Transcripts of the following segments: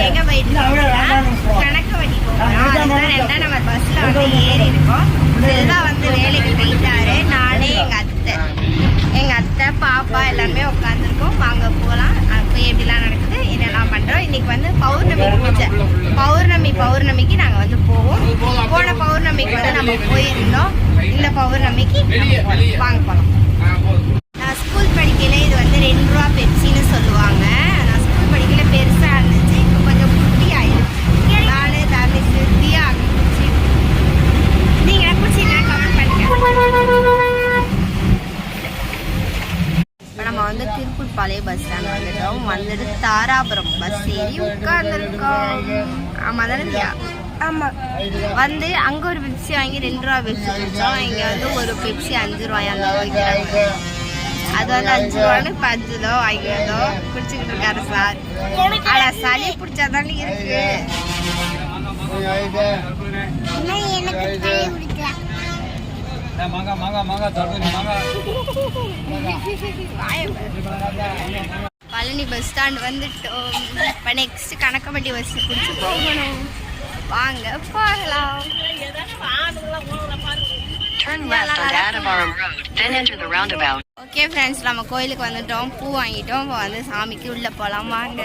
எங்க போயிட்டு கணக்கவட்டி போகிறோம். அதுதான் 2ஆம் நம்பர் பஸ்ல வந்து ஏறி இருக்கோம். செல்வா வந்து வேலைக்கு போயிட்டாரு. நானே எங்க அத்தை பாப்பா எல்லாருமே உட்காந்துருக்கோம். வாங்க போகலாம். அப்போ எப்படிலாம் நடக்குது என்னெல்லாம் பண்றோம். இன்னைக்கு வந்து பௌர்ணமி பூஜை. பௌர்ணமிக்கு நாங்க வந்து போவோம். போன பௌர்ணமிக்கு வந்து நம்ம போயிருந்தோம். இந்த பௌர்ணமிக்கு வாங்க போகலாம். நான் ஸ்கூல் படிக்கல இது வந்து 2 ரூபா பெப்சின்னு சொல்லுவாங்க. நான் ஸ்கூல் படிக்கல பெருசா இருந்துச்சு. இப்போ கொஞ்சம் குட்டி ஆயிடுச்சு. நானு தர்மிஸ் தியா குடிச்சு. நீங்க குடிச்சீங்கன்னா கமெண்ட் பண்ணுங்க. இப்போ நம்ம வந்து திருப்பூர் பழைய பஸ் ஸ்டாண்ட் வந்துட்டோம். வந்துட்டு தாராபுரம் பஸ் ஏறி உட்கார்ந்துருக்கோம். ஆமா தானே? ஆமா. வந்து அங்க ஒரு பெப்சி வாங்கி 2 ரூபா பெப்சி குடிச்சோம். இங்க வந்து ஒரு பெப்சி 5 ரூபாயா வைக்கிறாங்க. அது வந்து 5 ரூபான்னு 5 ரூபா வாங்கிருந்தோ குடிச்சுக்கிட்டு இருக்காரு சார். ஆனா சளி பிடிச்சாதானே இருக்கு. பழனி பஸ் ஸ்டாண்ட் வந்துட்டோம். இப்போ நெக்ஸ்ட் கணக்கம்பட்டி பஸ் பிடிச்சி போகணும். வாங்க போகலாம். ஓகே ஃப்ரெண்ட்ஸ், நம்ம கோயிலுக்கு வந்துட்டோம். பூ வாங்கிட்டோம். இப்போ வந்து சாமிக்கு உள்ள போகலாம். வாங்க.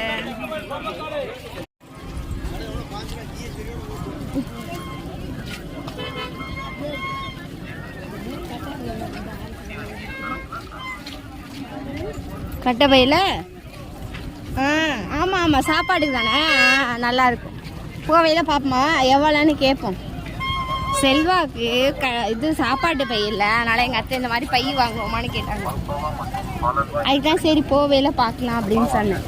கட்டப்பையில ஆமாம் ஆமாம் சாப்பாடுக்கு தானே நல்லா இருக்கும். போவையில பார்ப்போமா எவ்வளோன்னு கேட்போம். செல்வாக்கு இது சாப்பாட்டு பை இல்லை, அதனால் எங்கள் அத்தை இந்த மாதிரி பை வாங்குவோமான்னு கேட்டாங்க. அதுதான் சரி போவையில பார்க்கலாம் அப்படின்னு சொன்னேன்.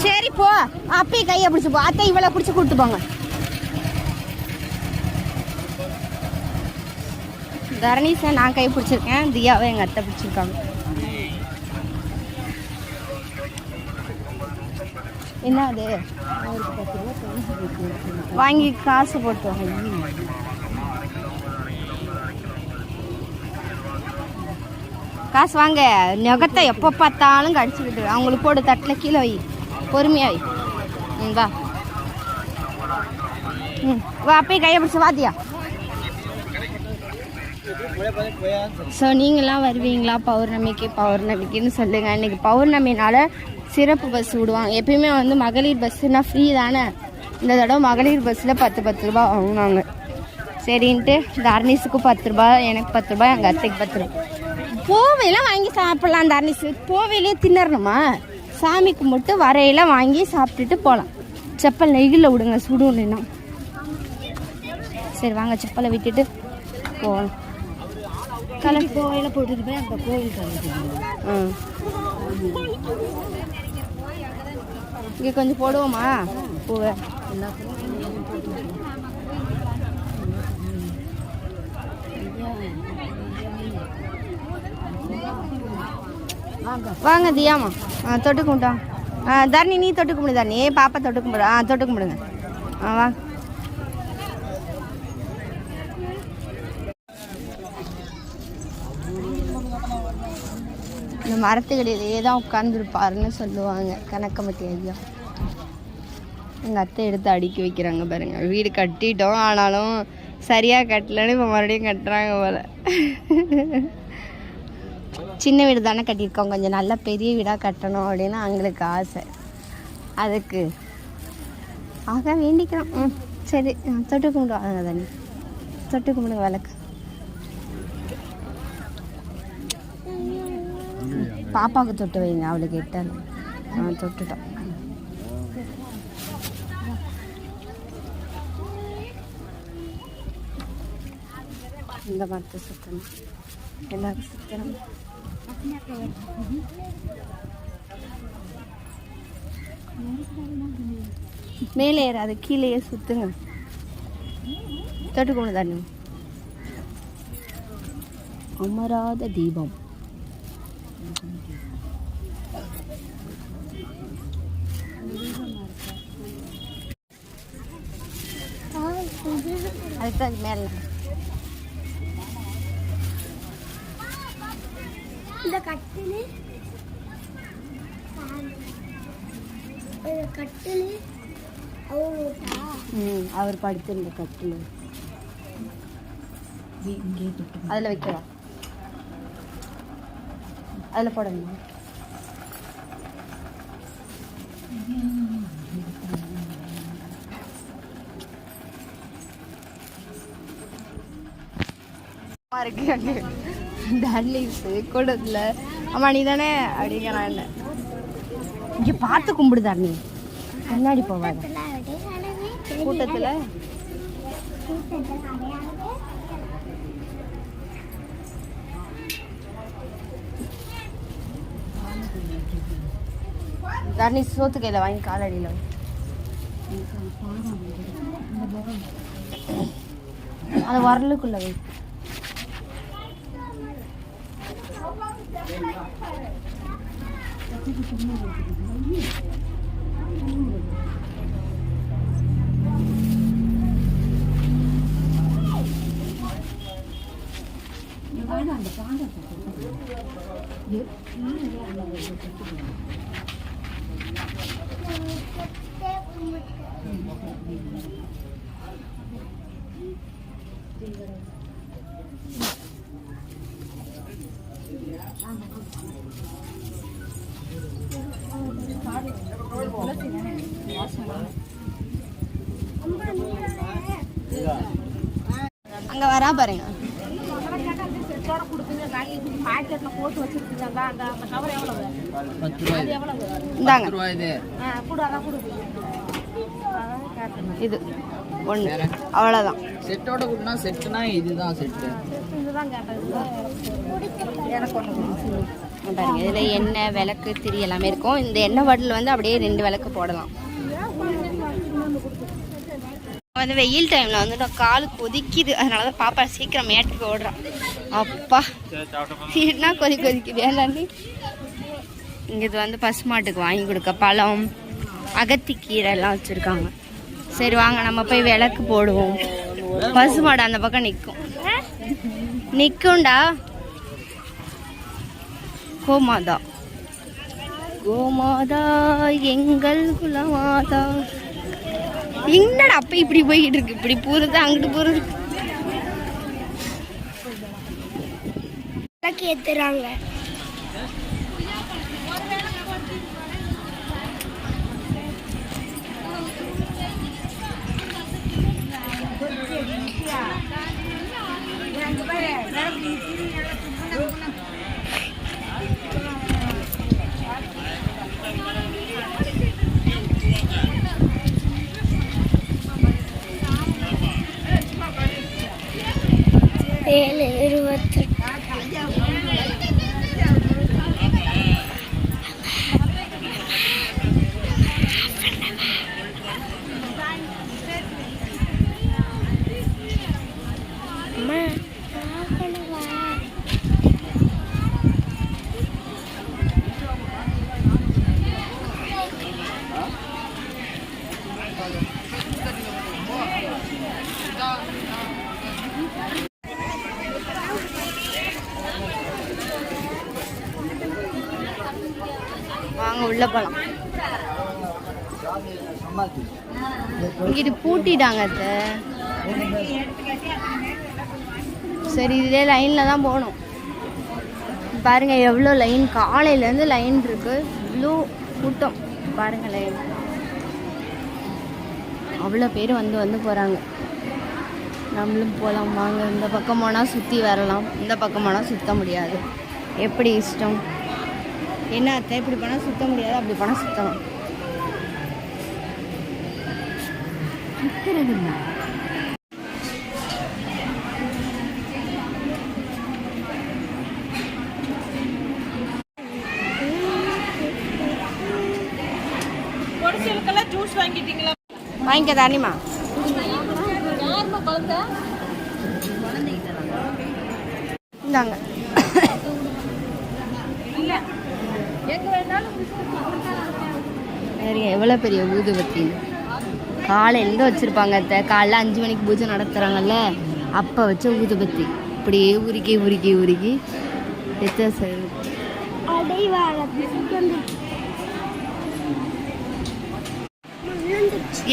சரி போ, அப்பயே கையை பிடிச்சி போ. அத்தை இவ்வளோ பிடிச்சி கூப்பிட்டு போங்க. தரணீஷை நான் கை பிடிச்சிருக்கேன். தியாவை எங்கள் அத்தை பிடிச்சிருக்காங்க. என்ன அது வாங்கி காசு போட்டு காசு வாங்க. நெகத்தை எப்போ பார்த்தாலும் கடிச்சுக்கிட்டு அவங்களுக்கு போடு. தட்டில் கீழே வை, பொறுமையா வை. வா வா, அப்பயே கையை பிடிச்சி வாத்தியா. ஸோ நீங்களாம் வருவீங்களா பௌர்ணமிக்குன்னு சொல்லுங்கள். இன்றைக்கி பௌர்ணமினால சிறப்பு பஸ் விடுவாங்க. எப்பயுமே வந்து மகளிர் பஸ்ஸுனா ஃப்ரீ தானே. இந்த தடவை மகளிர் பஸ்ஸில் 10 ரூபா வாங்கினாங்க. சரின்ட்டு தர்னிஸுக்கு 10 ரூபா, எனக்கு 10 ரூபா, எங்கள் அத்தைக்கு 10 ரூபா. போவையெல்லாம் வாங்கி சாப்பிட்லாம். தர்னிஸு போவையிலே தின்னறணுமா? சாமி கும்பிட்டு வரையில வாங்கி சாப்பிட்டுட்டு போகலாம். செப்பல் நெய்யில் விடுங்க, சுடும் இல்லைன்னா. சரி வாங்க, செப்பலை விட்டுட்டு போகலாம். கோயில போட்டுட்டு போய் அந்த கோயில் இங்கே கொஞ்சம் போடுவோமா பூவை? வாங்க தியாமா. தொட்டு கும்பிட்டா. தர்ணி நீ தொட்டு கும்பிடு. தர்ணி பாப்பா தொட்டு கும்பிடு. தொட்டு கும்பிடுங்க. வா. இந்த மரத்துக்கடியிலே தான் உட்காந்துருப்பாருன்னு சொல்லுவாங்க கணக்கம்பட்டி ஐயா. எங்கள் அத்தை எடுத்து அடுக்கி வைக்கிறாங்க பாருங்க. வீடு கட்டிட்டோம், ஆனாலும் சரியாக கட்டலன்னு இப்போ மறுபடியும் கட்டுறாங்க போல. சின்ன வீடு தானே கட்டியிருக்கோம், கொஞ்சம் நல்ல பெரிய வீடாக கட்டணும் அப்படின்னு அவங்களுக்கு ஆசை. அதுக்கு ஆக வேண்டிக்கிறோம். சரி தொட்டு கும்பிடுவாங்க தானே, தொட்டு கும்பிடுங்க. விளக்கு பாப்பாவுக்கு தொட்டு வைங்க, அவளுக்கு எட்டாது. தொட்டுட்டோம். இந்த மரத்தை சுற்றணும், எல்லாரும் சுற்றணும். மேலே ஏறாது, கீழேயே சுற்றுங்க. தொட்டு கும்பிடு தானே. அமராத தீபம். அதுதான் மேலே இந்த கட்டில் அவர் படுத்திருந்த கட்டில் அதில் வைக்கலாம், அதில் போடணும். இருக்கு அங்கே டர்லிங்ஸு கூடத்தில். அம்மா நீ தானே அப்படிங்கிறான் என்ன இங்கே பார்த்து கும்பிடுதார் நீ முன்னாடி போவாத கூட்டத்தில். தர்ணி சோத்து கையில் வாங்கி காலடியில் அது வரலுக்குள்ள வை. அங்க வரா பாருங்க. இது ஒண்ணு அவ்வளவுதான். செட்டோட கூடனா செட்னா இதுதான் செட்டு. பாருங்க இதுல எண்ணெய் விளக்கு திரி எல்லாமே இருக்கும். இந்த எண்ணெய் பாட்டில் வந்து அப்படியே 2 விளக்கு போடலாம். வந்து வெயில் டைம்ல வந்து காலு கொதிக்குது, அதனாலதான் பாப்பா சீக்கிரம் மேட்டுக்கு ஓடுறான். அப்பா என்ன கொதிக்குது ஏன்டாண்டி. இங்க இது வந்து பசுமாட்டுக்கு வாங்கி கொடுக்க பழம், அகத்திக்கீரை எல்லாம் வச்சிருக்காங்க. சரி வாங்க நம்ம போய் விளக்கு போடுவோம். பசுமாடு அந்த பக்கம் நிக்கும்டா. கோமாதா கோமாதா எங்கள் குலமாதா. என்னடா அப்ப இப்படி போய்கிட்டு இருக்கு, இப்படி போறது அங்கிட்டு போறது. ஏத்துறாங்க. வாங்க உள்ள போலாம். இங்கிட்டு பூட்டிட்டாங்க. சரி இதே லைன்ல தான் போகணும். பாருங்க எவ்வளோ லைன், காலையிலேருந்து லைன் இருக்கு. இவ்வளோ கூட்டம் பாருங்க. லைன் அவ்வளோ பேர் வந்து போகிறாங்க. நம்மளும் போகலாம் வாங்க. இந்த பக்கம் போனால் சுற்றி வரலாம், இந்த பக்கம் போனால் சுற்ற முடியாது. எப்படி இஷ்டம். என்ன அத்தை இப்படி போனால் சுற்ற முடியாது, அப்படி போனால் சுற்றலாம். வாங்கிக்க தானிமா. இந்தாங்க. எவ்வளோ பெரிய ஊதுபத்தி காலையிலேருந்து வச்சுருப்பாங்க. அத்தை காலைல 5 மணிக்கு பூஜை நடத்துகிறாங்கல்ல, அப்போ வச்ச ஊதுபத்தி இப்படியே உருக்கி எத்த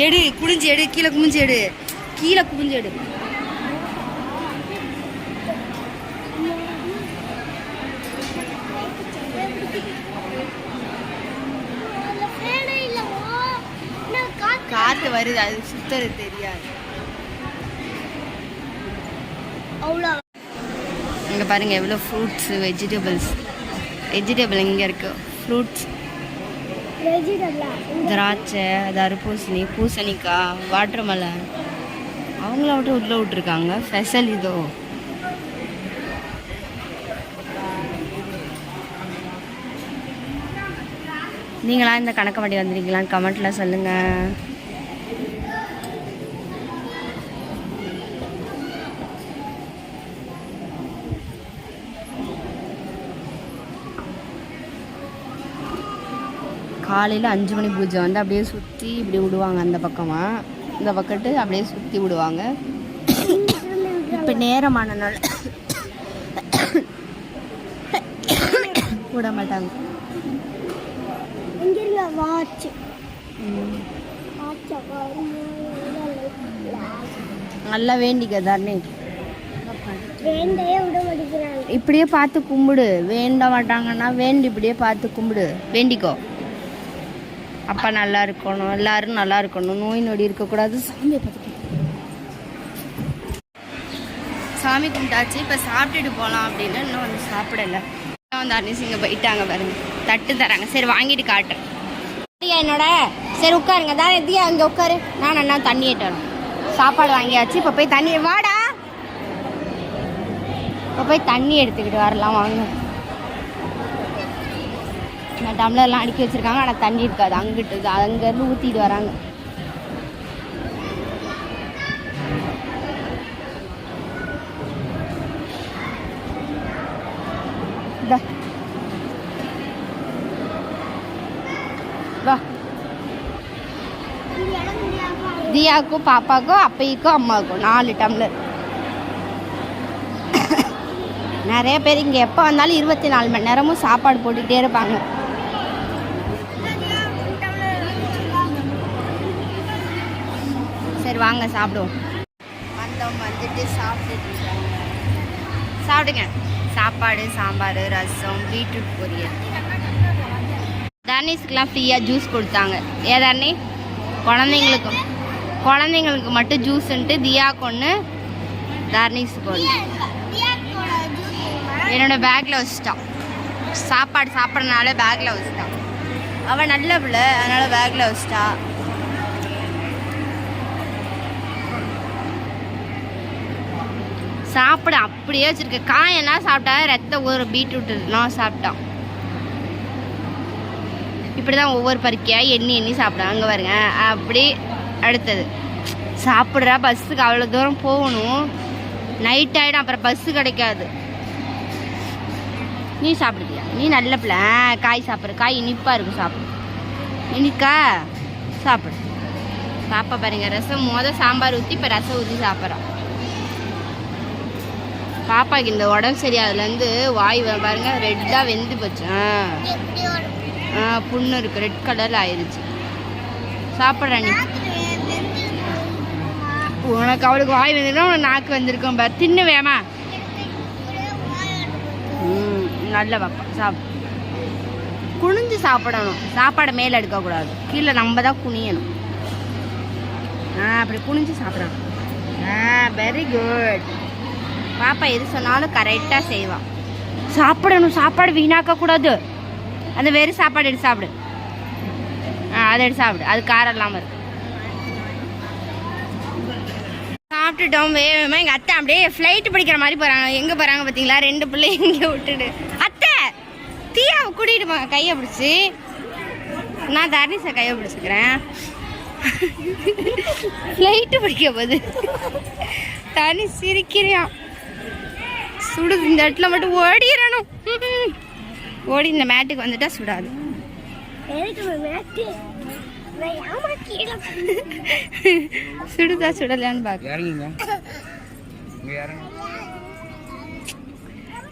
எடு குனிஞ்சு எடு, கீழே குமிஞ்சு எடு, கீழே குமிஞ்சு எடு. காத்து வருது, அது சுத்தறது தெரியாது. இங்க பாருங்க எவ்வளோ ஃப்ரூட்ஸ், வெஜிடபிள் இங்கே இருக்கு. ஃப்ரூட்ஸ், திராட்சை, தர்பூசணி, பூசணிக்காய், வாட்டர்மெலன். அவங்கள விட்டு உள்ள விட்டுருக்காங்க. ஸ்பெஷல் இதோ. நீங்களா இந்த கணக்கம்பட்டி வந்திருக்கீங்களான்னு கமெண்ட்ல சொல்லுங்க. காலையில் 5 மணி பூஜை வந்து அப்படியே சுற்றி இப்படி விடுவாங்க. அந்த பக்கமாக இந்த பக்கத்து அப்படியே சுற்றி விடுவாங்க. இப்போ நேரமானனால விட மாட்டாங்க. நல்லா வேண்டிக்க தானே, இப்படியே பார்த்து கும்பிடு. வேண்ட மாட்டாங்கன்னா வேண்டி இப்படியே பார்த்து கும்பிடு, வேண்டிக்கோ. அப்பா நல்லா இருக்கணும், எல்லாரும் நல்லா இருக்கணும், நோய் நொடி இருக்கக்கூடாது. சாமியை பார்த்து சாமி கும்பிட்டாச்சு. இப்போ சாப்பிட்டுட்டு போகலாம் அப்படின்னு இன்னும் வந்து சாப்பிடலை. வந்து அன்னிஸ் இங்கே போயிட்டாங்க பாருங்க, தட்டு தராங்க. சரி வாங்கிட்டு காட்டுறேன். என்னோட சரி உட்காருங்க. தான் எதியா அங்கே உட்காரு. நான் அண்ணா தண்ணி ஏற்றணும். சாப்பாடு வாங்கியாச்சு. இப்போ போய் தண்ணி வாடா, இப்போ போய் தண்ணி எடுத்துக்கிட்டு வரலாம் வாங்க. டம்ளர்லாம் அடுக்கி வச்சிருக்காங்க, ஆனால் தண்ணி இருக்காது. அங்கிட்டு அங்கேருந்து ஊற்றிட்டு வராங்க. வா, தியாவுக்கும் பாப்பாவுக்கும் அப்பைக்கும் அம்மாவுக்கும் 4 டம்ளர். நிறைய பேர் இங்கே எப்போ வந்தாலும் 24 மணி நேரமும் சாப்பாடு போட்டுக்கிட்டே இருப்பாங்க. சரி வாங்க சாப்பிடுவோம். வந்தவங்க வந்துட்டு சாப்பிடுங்க. சாப்பாடு, சாம்பார், ரசம், பீட்ரூட் பொரியல். தர்னீஸ்க்குலாம் ஃப்ரீயாக ஜூஸ் கொடுத்தாங்க. ஏதானே குழந்தைங்களுக்கு மட்டும் ஜூஸுன்ட்டு தியாக்கு ஒன்று, தர்னீஸுக்கு ஒன்று. என்னோட பேக்கில் வச்சுட்டான். சாப்பாடு சாப்பிட்றதுனால பேக்கில் வச்சுட்டான். அவன் நல்ல பிள்ளை, அதனால் பேக்கில் வச்சுட்டா. சாப்பிட அப்படியே வச்சுருக்க. காயெல்லாம் சாப்பிட்டா ரத்தம் ஒரு பீட்ரூட்லாம் சாப்பிட்டான். இப்படி தான் ஒவ்வொரு பருக்கையாக எண்ணி சாப்பிடுவேன். அங்கே பாருங்க. அப்படி அடுத்தது சாப்பிட்றா. பஸ்ஸுக்கு அவ்வளோ தூரம் போகணும், நைட் ஆகிடும், அப்புறம் பஸ்ஸு கிடைக்காது. நீ சாப்பிடுதியா? நீ நல்ல பிள்ளை. காய் சாப்பிட்ற. காய் இனிப்பாக இருக்கும், சாப்பிடு. இனிக்கா சாப்பிடு. பாப்பா பாருங்க, ரசம் சாம்பார் ஊற்றி இப்போ ரசம் ஊற்றி சாப்பிட்றான். பாப்பாவுக்கு இந்த உடம்பு சரியாதுலேருந்து வாய் பாருங்க ரெட்டாக வெந்து போச்சு. புண்ணு இருக்கு, ரெட் கலரில் ஆயிடுச்சு. சாப்பிட்ற நீ. உனக்கு அவளுக்கு வாய் வந்துன்னா உனக்கு நாக்கு வந்திருக்கும் பார். தின்னு வேமா. நல்ல பாப்பா சாப்பிடு. குனிஞ்சு சாப்பிடணும். சாப்பாடை மேலே எடுக்கக்கூடாது, கீழே நம்ம தான் குனியணும். அப்படி குனிஞ்சு சாப்பிடணும். Very good. பாப்பா எது சொன்னாலும் கரெக்டாக செய்வான். சாப்பிடணும், சாப்பாடு வீணாக்கக்கூடாது. அந்த வெறும் சாப்பாடு எடுத்து சாப்பிடு. அதை எடுத்து சாப்பிடு, அது காரம் இல்லாமல் இருக்கு. சாப்பிட்டுட்டோம் வேகமாக. எங்கள் அத்தை அப்படியே ஃப்ளைட்டு பிடிக்கிற மாதிரி போகிறாங்க. எங்கே போகிறாங்க பார்த்தீங்களா? 2 பிள்ளை இங்கே விட்டுட்டு. அத்தை தீயாவை கூட்டிகிட்டு போங்க கையை பிடிச்சி. நான் தர்னீஸை கையை பிடிச்சிக்கிறேன். ஃப்ளைட்டு பிடிக்க போகுது. தனி சிரிக்கிறியான். சுடுது. இந்த இடத்துல மட்டும் ஓடிடணும். ஓடி இந்த மேட்டுக்கு வந்துட்டா சுடாது. சுடுதா சுடலான்னு பார்க்க.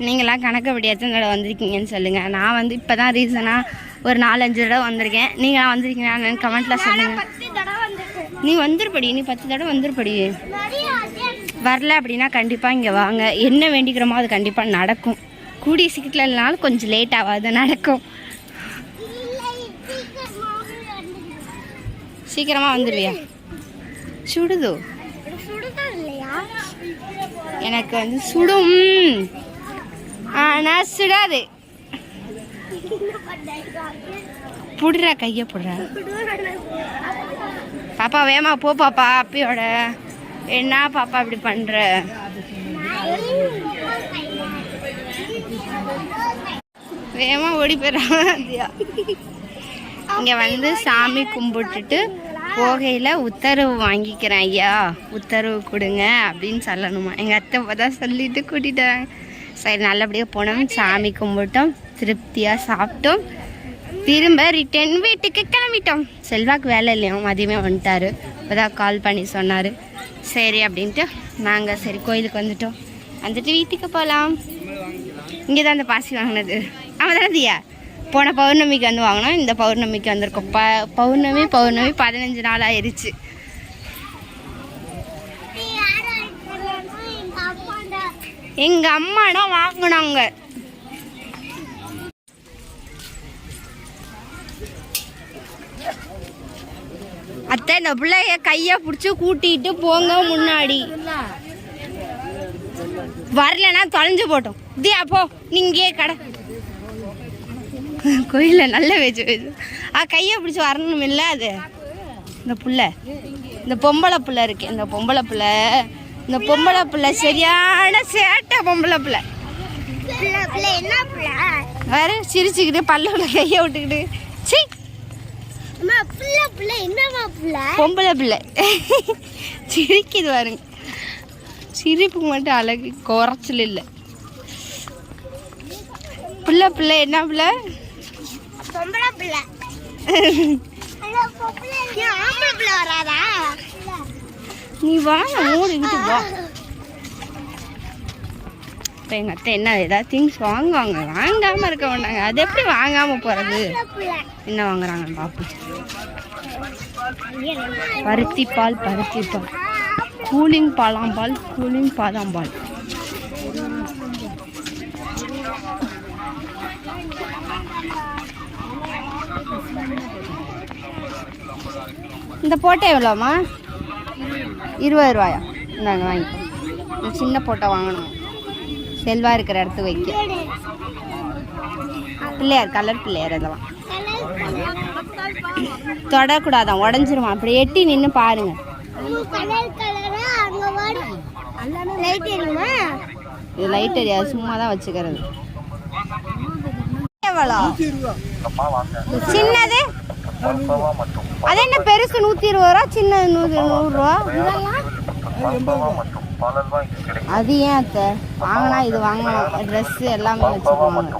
நீங்களாம் கணக்கப்படியாச்சும் தடவை வந்திருக்கீங்கன்னு சொல்லுங்க. நான் வந்து இப்போதான் ரீசனாக ஒரு 4-5 தடவை வந்திருக்கேன். நீங்களாம் வந்திருக்கீங்கன்னு கமெண்ட்ல சொல்லுங்க. நீ வந்துருப்படி, நீ 10 தடவை வந்துருப்படி. வரல அப்படின்னா கண்டிப்பாக இங்கே வாங்க. என்ன வேண்டிக்கிறோமோ அது கண்டிப்பாக நடக்கும். கூடிய சீக்கிரத்தில் இல்லைனாலும் கொஞ்சம் லேட் ஆகாது, நடக்கும். சீக்கிரமாக வந்துடுவியா? சுடுதோ? எனக்கு வந்து சுடும், ஆனால் சுடாது. புடுறா, கையை புடுறா. பாப்பா வேமா போ பாப்பா, அப்பியோட. என்ன பாப்பா இப்படி பண்ற? வேமா ஓடி போயிடா. இங்க வந்து சாமி கும்பிட்டுட்டு போகையில உத்தரவு வாங்கிக்கிறேன், ஐயா உத்தரவு கொடுங்க அப்படின்னு சொல்லணுமா. எங்க அத்தை தான் சொல்லிட்டு கூட்டிட்டாங்க. சரி, நல்லபடியாக போனோம், சாமி கும்பிட்டோம், திருப்தியா சாப்பிட்டோம், திரும்ப ரிட்டர்ன் வீட்டுக்கு கிளம்பிட்டோம். செல்வாக்கு வேலை இல்லையா, மதியமே வந்துட்டாரு. இப்போதான் கால் பண்ணி சொன்னார். சரி அப்படின்ட்டு நாங்கள் சரி கோயிலுக்கு வந்துட்டோம். வந்துட்டு வீட்டுக்கு போகலாம். இங்கே தான் அந்த பாசி வாங்கினது. அவன் தானே தியா? போன பௌர்ணமிக்கு வந்து வாங்கினோம், இந்த பௌர்ணமிக்கு வந்திருக்கோம். பௌர்ணமி 15 நாள் ஆயிடுச்சு. எங்கள் அம்மா தான் வாங்கினாங்க. அத்தை, இந்த பிள்ளைய கையை பிடிச்சி கூட்டிட்டு போங்க முன்னாடி. வரலன்னா தொலைஞ்சு போட்டோம். தியா போ, நீங்கே கடை கோயிலில் நல்ல வச்சு கையை பிடிச்சி வரணும் இல்லை. அது இந்த புள்ள, இந்த பொம்பளை பிள்ளை இருக்கு, இந்த பொம்பளை பிள்ளை சரியான சேட்டை பொம்பளை பிள்ளை. வேற சிரிச்சுக்கிட்டு பல்லுல கையை விட்டுக்கிட்டு சி பொம்பளை பிள்ளை சிரிக்குது பாருங்க. சிரிப்புக்கு மட்டும் அழகு, குறைச்சல் இல்லை. பிள்ளை என்ன பிள்ளை? பொம்பளை பிள்ளை. நீ வாங்க, மூடிக்கிட்டு வா. இப்போ எங்கள் அத்தை என்ன ஏதாவது திங்ஸ் வாங்குவாங்க, வாங்காமல் இருக்க மாட்டாங்க. அது எப்படி வாங்காமல் போகிறது? என்ன வாங்குறாங்க பார்ப்போம். பருத்தி பால், கூலிங் பாலாம்பால், கூலிங் பாதாம்பால். இந்த போட்டோ எவ்வளோம்மா? 20 ரூபாயா? இந்தாங்க வாங்கிக்கோ. இந்த சின்ன போட்டோ வாங்கணும், செல்வா இருக்கிற இடத்துக்கு வைக்க. பிள்ளையார், கலர் பிள்ளையார். அதெல்லாம் தொடக்கூடாதான், உடஞ்சிருமா. அப்படி எட்டி நின்று பாருங்க. இது லைட் எரியாது, சும்மா தான் வச்சுக்கிறது. எவ்வளோ சின்னது? அது என்ன பெருசு 120 ரூபா, சின்னது 100 ரூபா. அது ஏன் அத்தை வாங்கினா இது வாங்கலாம், ட்ரெஸ்ஸு எல்லாமே வச்சுக்குவாங்க.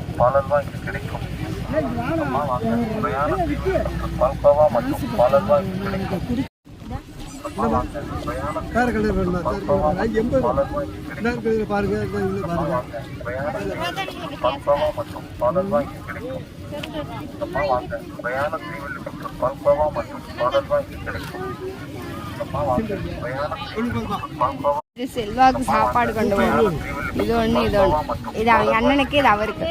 இது செல்வாக்கு சாப்பாடு கொண்டு போகணும். இது ஒன்று, இது ஒன்று. இது அவங்க அண்ணனுக்கு, இது அவருக்கு.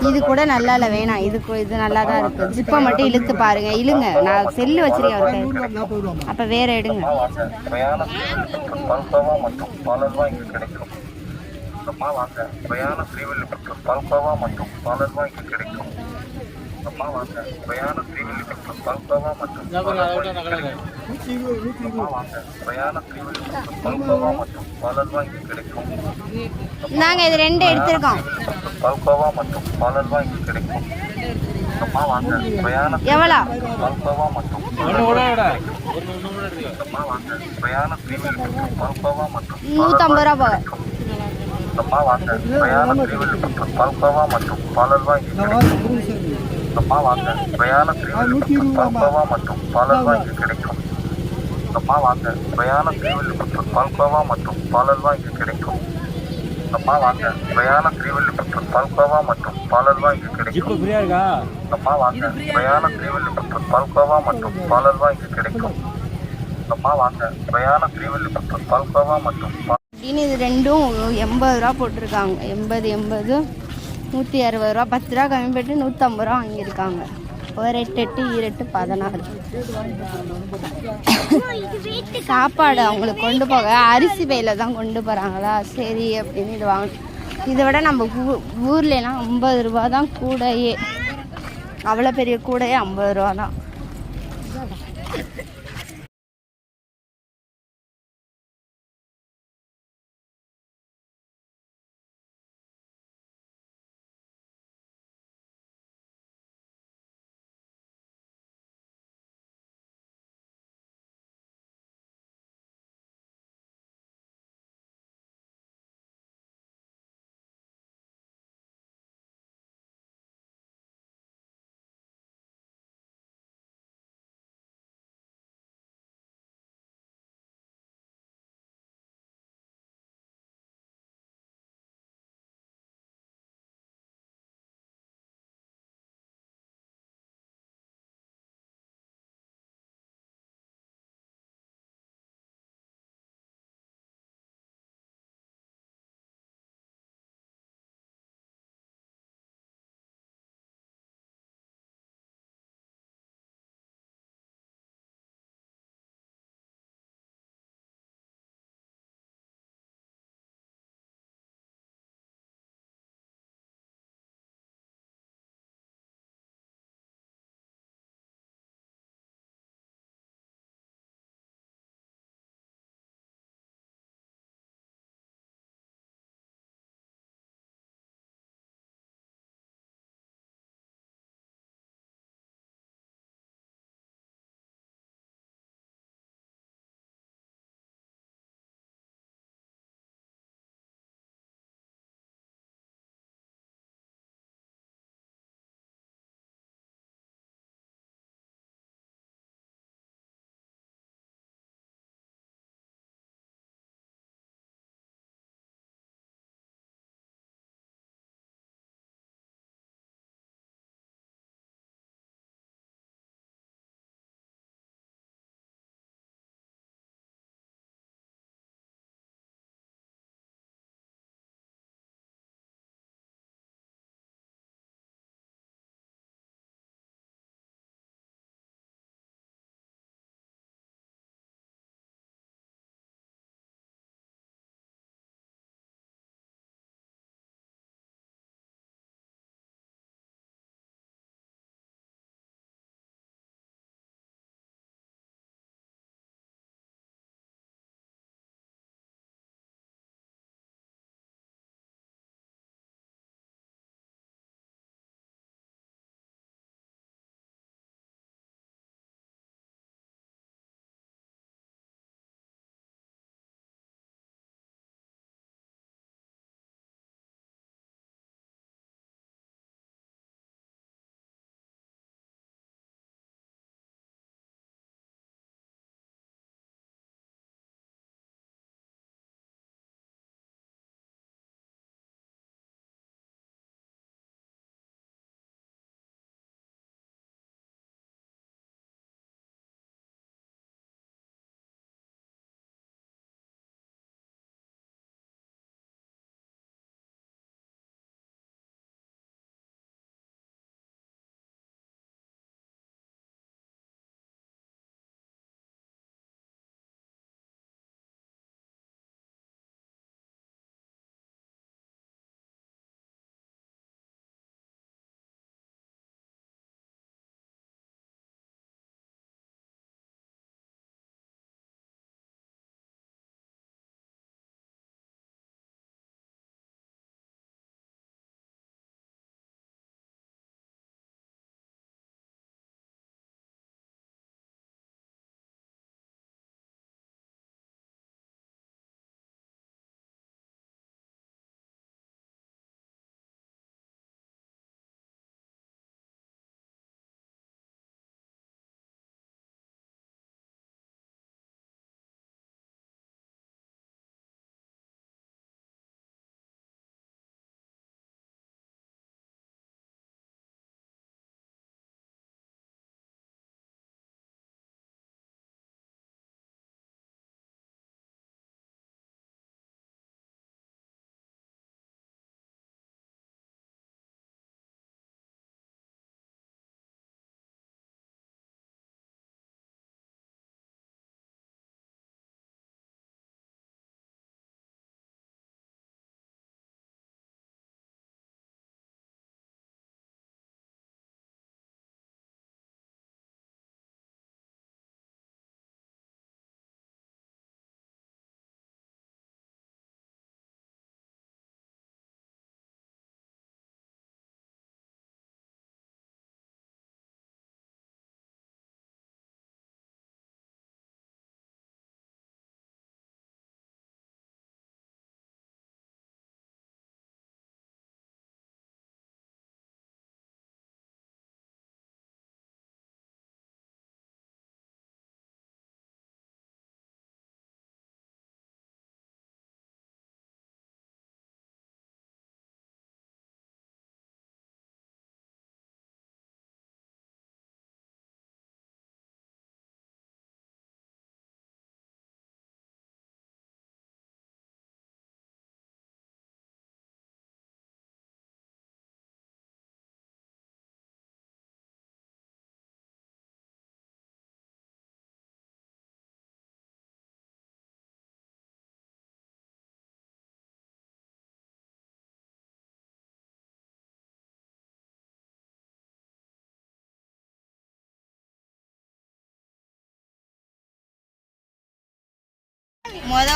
இது கூட நல்லா இல்லை, வேணாம். இது நல்லா தான் இருக்கு. ஜிப்பை மட்டும் இழுத்து பாருங்க, இழுங்க. நான் செல்லு வச்சிருக்கேன் அவருக்கு. அப்ப வேற எடுங்க. நாங்க இது 2 எடுத்திருக்கோம். எவ்வளோ? 150 ரூபா போக. அம்மா வாங்க, சுவையான ஸ்ரீவில்லிபுத்தூர் பால்கோவா மற்றும் பாலல்வா இங்கு கிடைக்கும். அம்மா வாங்க, சுவையான ஸ்ரீவில்லிபுத்தூர் பால்கோவா மற்றும் பாலல்வா இங்கு கிடைக்கும். அம்மா வாங்க, சுவையான ஸ்ரீவில்லிபுத்தூர் பால்கோவா மற்றும் அப்படின்னு இது ரெண்டும் 80 ரூபா போட்டிருக்காங்க. 80 160 ரூபா, 10 ரூபா கம்மி பண்ணிட்டு 150 ரூபா வாங்கியிருக்காங்க. ஒரு 8 8 2 16. சாப்பாடு அவங்களுக்கு கொண்டு போக அரிசி பையில தான் கொண்டு போகிறாங்களா, சரி அப்படின்னு இது வாங்க. இதை விட நம்ம ஊர்லாம் 50 ரூபா தான் கூடையே. அவ்வளோ பெரிய கூடையே 50 ரூபா தான்.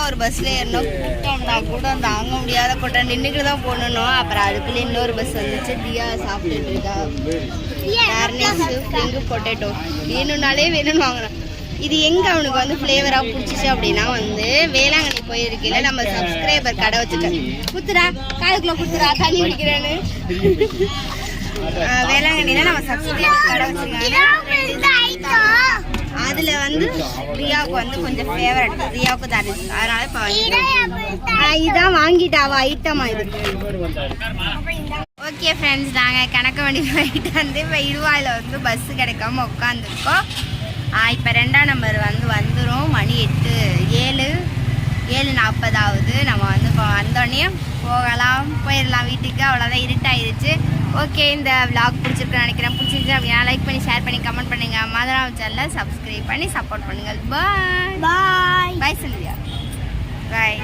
ஒரு பஸ்ல ஏறினோம், கூட்டம்னா கூட தாங்க முடியாத கூட்டம், நின்றுக்கிட்டு தான் போடணும். அப்புறம் அதுக்குள்ள இன்னொரு பஸ் வந்துச்சு. தியா சாப்பிட்டுட்டு இருக்கா. ஃபிரிங்கு பொட்டேட்டோ வேணும்னாலே வேணும்னு வாங்கினோம். இது எங்க அவனுக்கு வந்து ஃப்ளேவரா பிடிச்சிச்சு அப்படின்னா வந்து வேளாங்கண்ணி போயிருக்கையில நம்ம சப்ஸ்கிரைபர் கடை வச்சுட்டேன். குத்துறா காதுக்குள்ள குத்துறா தண்ணி குடிக்கிறேன்னு. வேளாங்கண்ணில நம்ம சப்ஸ்கிரைபர் கடை வச்சிருக்காங்க. அதுல வந்து ரியாவுக்கு வந்து கொஞ்சம் ஃபேவரட், ரியாவுக்கு தருச்சு. அதனால இப்போ இதான் வாங்கிட்டாவா ஐட்டமா இது. ஓகே ஃப்ரெண்ட்ஸ், நாங்கள் கணக்கவண்டி போயிட்டு வந்து இப்போ இருவாயில் வந்து பஸ்ஸு கிடைக்காம உட்காந்துருக்கோம். இப்போ 2ஆம் நம்பர் வந்து வந்துடும். மணி 7:40 ஆகுது. நம்ம வந்து இப்போ வந்தோடனே போயிடலாம் வீட்டுக்கு. அவ்வளோதான், இருட்டாயிருச்சு. ஓகே, இந்த vlog பிடிச்சிருக்குன்னு நினைக்கிறேன். பிடிச்சிருச்சு அப்படின்னா லைக் பண்ணி ஷேர் பண்ணி கமெண்ட் பண்ணுங்கள். மதுராவை சேனலை சப்ஸ்கிரைப் பண்ணி சப்போர்ட் பண்ணுங்கள். பாய் பாய் பாய் சொல்லியா பாய்.